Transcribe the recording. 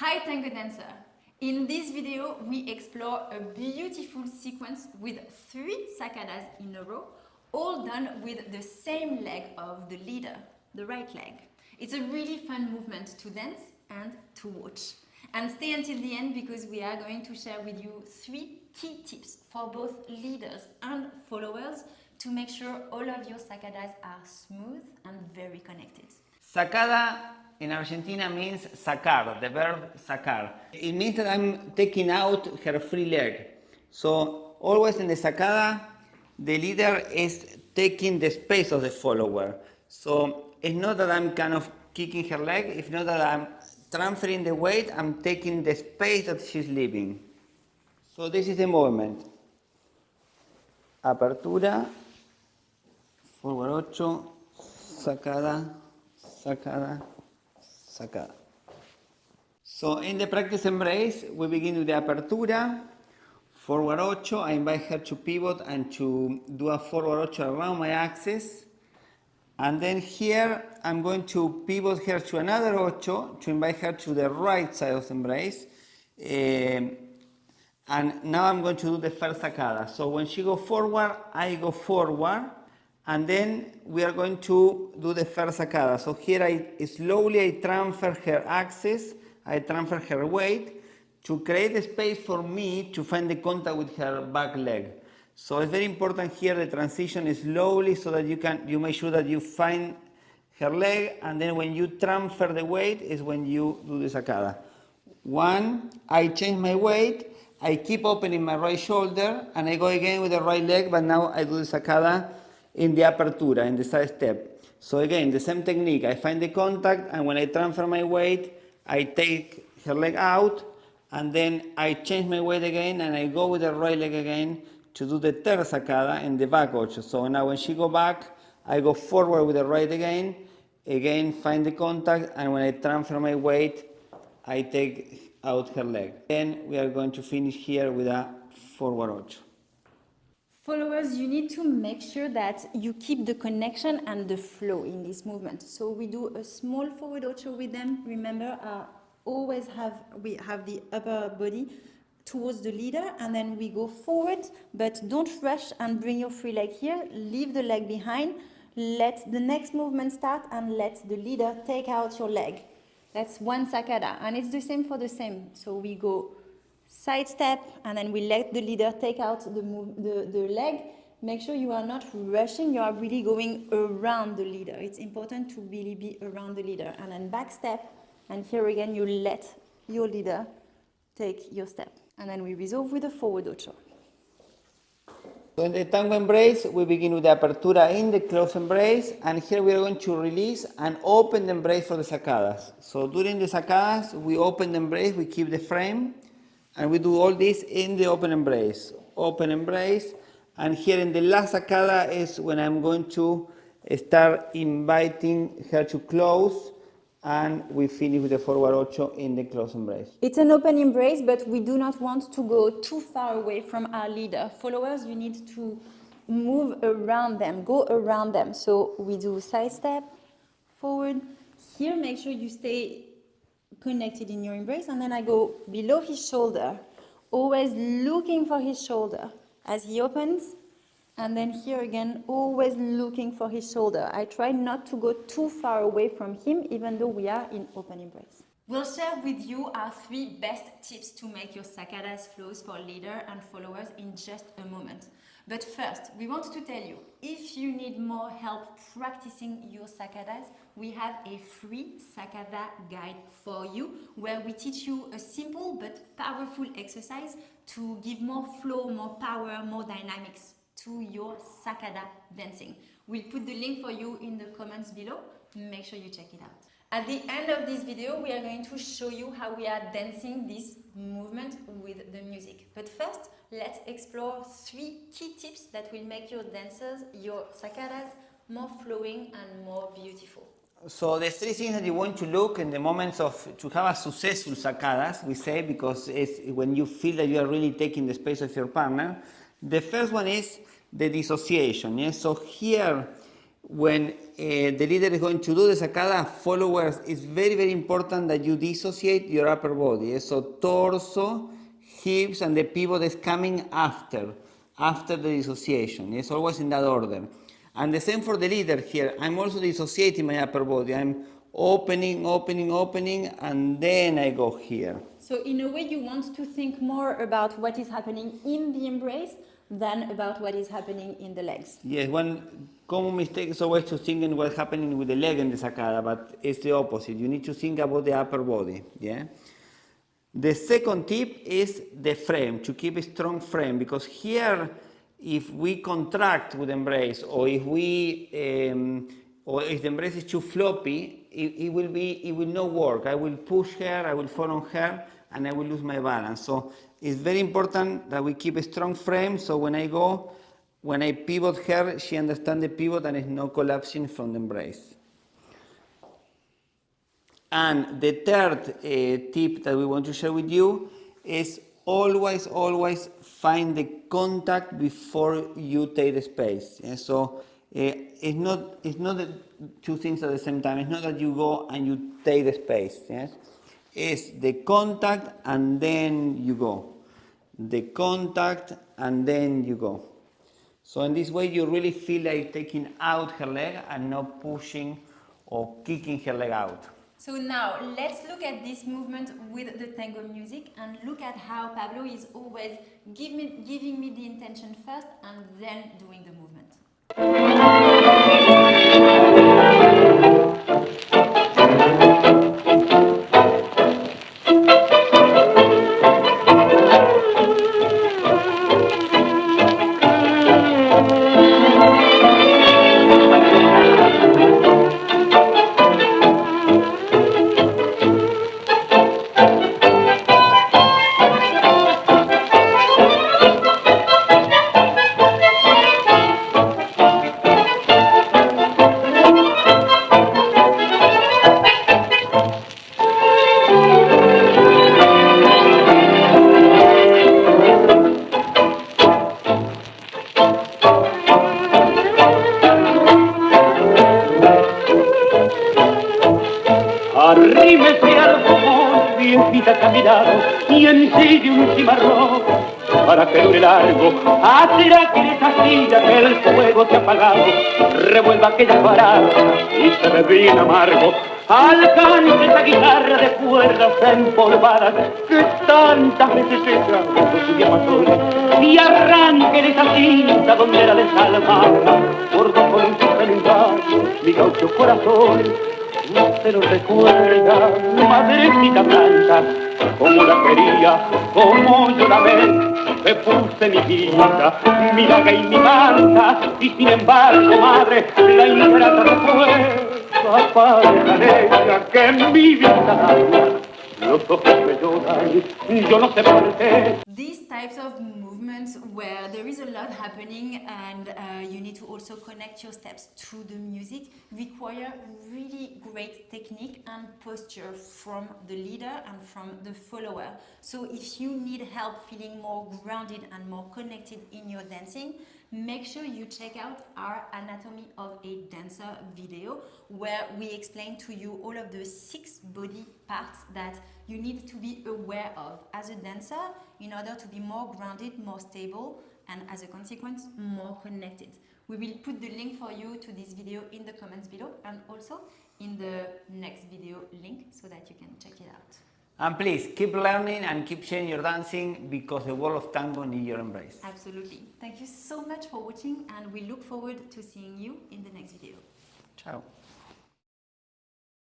Hi Tango dancer! In this video we explore a beautiful sequence with 3 sacadas in a row, all done with the same leg of the leader, the right leg. It's a really fun movement to dance and to watch. And stay until the end because we are going to share with you 3 key tips for both leaders and followers to make sure all of your sacadas are smooth and very connected. Sacada in Argentina means sacar, the verb sacar. It means that I'm taking out her free leg. So always in the sacada, the leader is taking the space of the follower. So it's not that I'm kind of kicking her leg, it's not that I'm transferring the weight, I'm taking the space that she's leaving. So this is the movement. Apertura, forward ocho, sacada, sacada, sacada. So in the practice embrace, we begin with the apertura, forward ocho. I invite her to pivot and to do a forward ocho around my axis. And then here, I'm going to pivot her to another ocho to invite her to the right side of the embrace. And now I'm going to do the first sacada. So when she goes forward, I go forward. And then we are going to do the first sacada. So here I slowly transfer her axis, I transfer her weight to create a space for me to find the contact with her back leg. So it's very important here the transition is slowly so that you make sure that you find her leg, and then when you transfer the weight is when you do the sacada. 1, I change my weight, I keep opening my right shoulder, and I go again with the right leg, but now I do the sacada in the apertura, in the side step. So again, the same technique, I find the contact, and when I transfer my weight, I take her leg out, and then I change my weight again, and I go with the right leg again to do the third sacada in the back ocho. So now when she go back, I go forward with the right again, find the contact, and when I transfer my weight, I take out her leg. Then we are going to finish here with a forward ocho. Followers, you need to make sure that you keep the connection and the flow in this movement. So we do a small forward ocho with them. Remember, we have the upper body towards the leader, and then we go forward, but don't rush and bring your free leg here. Leave the leg behind. Let the next movement start and let the leader take out your leg. That's one sacada, and it's the same for the same. So we go side step, and then we let the leader take out the leg. Make sure you are not rushing, you are really going around the leader. It's important to really be around the leader. And then back step, and here again you let your leader take your step. And then we resolve with a forward ocho. So in the tango embrace, we begin with the apertura in the close embrace, and here we are going to release and open the embrace for the sacadas. So during the sacadas, we open the embrace, we keep the frame, and we do all this in the open embrace. Open embrace, and here in the last sacada is when I'm going to start inviting her to close, and we finish with the forward ocho in the close embrace. It's an open embrace, but we do not want to go too far away from our leader. Followers, you need to move around them, go around them. So we do side step, forward. Here, make sure you stay connected in your embrace, and then I go below his shoulder, always looking for his shoulder as he opens, and then here again, always looking for his shoulder. I try not to go too far away from him, even though we are in open embrace. We'll share with you our 3 best tips to make your sacadas flows for leader and followers in just a moment. But first, we want to tell you, if you need more help practicing your sacadas, we have a free sacada guide for you, where we teach you a simple but powerful exercise to give more flow, more power, more dynamics to your sacada dancing. We'll put the link for you in the comments below. Make sure you check it out. At the end of this video, we are going to show you how we are dancing this movement with the music. But first, let's explore 3 key tips that will make your dancers, your sacadas, more flowing and more beautiful. So the 3 things that you want to look in the moments to have a successful sacadas, we say, because it's when you feel that you are really taking the space of your partner. The first one is the dissociation. Yes? So here when the leader is going to do the sacada, followers, it's very, very important that you dissociate your upper body. So torso, hips, and the pivot is coming after the dissociation. It's always in that order. And the same for the leader here. I'm also dissociating my upper body. I'm opening, and then I go here. So in a way, you want to think more about what is happening in the embrace than about what is happening in the legs. Yes, one common mistake is always to think in what's happening with the leg in the sacada, but it's the opposite. You need to think about the upper body. Yeah. The second tip is the frame, to keep a strong frame, because here, if we contract with embrace, or if the embrace is too floppy, it will not work. I will push her, I will fall on her, and I will lose my balance. So it's very important that we keep a strong frame, so when I pivot her, she understands the pivot and is not collapsing from the embrace. And the third tip that we want to share with you is always find the contact before you take the space. Yeah? So it's not the two things at the same time. It's not that you go and you take the space. Yes? It's the contact and then you go. The contact and then you go. So in this way you really feel like taking out her leg and not pushing or kicking her leg out. So now let's look at this movement with the tango music and look at how Pablo is always giving me the intention first and then doing the movement. Arrímese al fogón, viejita caminado, y ensille un cimarrón para que dure largo. Hacerá que esa silla que el fuego se ha apagado revuelva aquella barata y se ve bien amargo. Alcance esa guitarra de cuerdas empolvadas que tantas veces ella con su llamatón y arranque esa cinta donde era desalmada por dos con su calendario mi gaucho corazón. No se lo recuerda, madrecita blanca, como la quería, como yo la amé, me puse mi vida, mi daga y mi manta, y sin embargo, madre, la ingrata no fue, aparta de ella, que en mi vida los ojos me lloran, yo no sé por qué. These types of movements where there is a lot happening and you need to also connect your steps to the music require really great technique and posture from the leader and from the follower. So if you need help feeling more grounded and more connected in your dancing, make sure you check out our Anatomy of a Dancer video where we explain to you all of the 6 body parts that you need to be aware of as a dancer in order to be more grounded, more stable, and as a consequence, more connected. We will put the link for you to this video in the comments below and also in the next video link so that you can check it out. And please, keep learning and keep sharing your dancing because the world of tango needs your embrace. Absolutely. Thank you so much for watching and we look forward to seeing you in the next video. Ciao.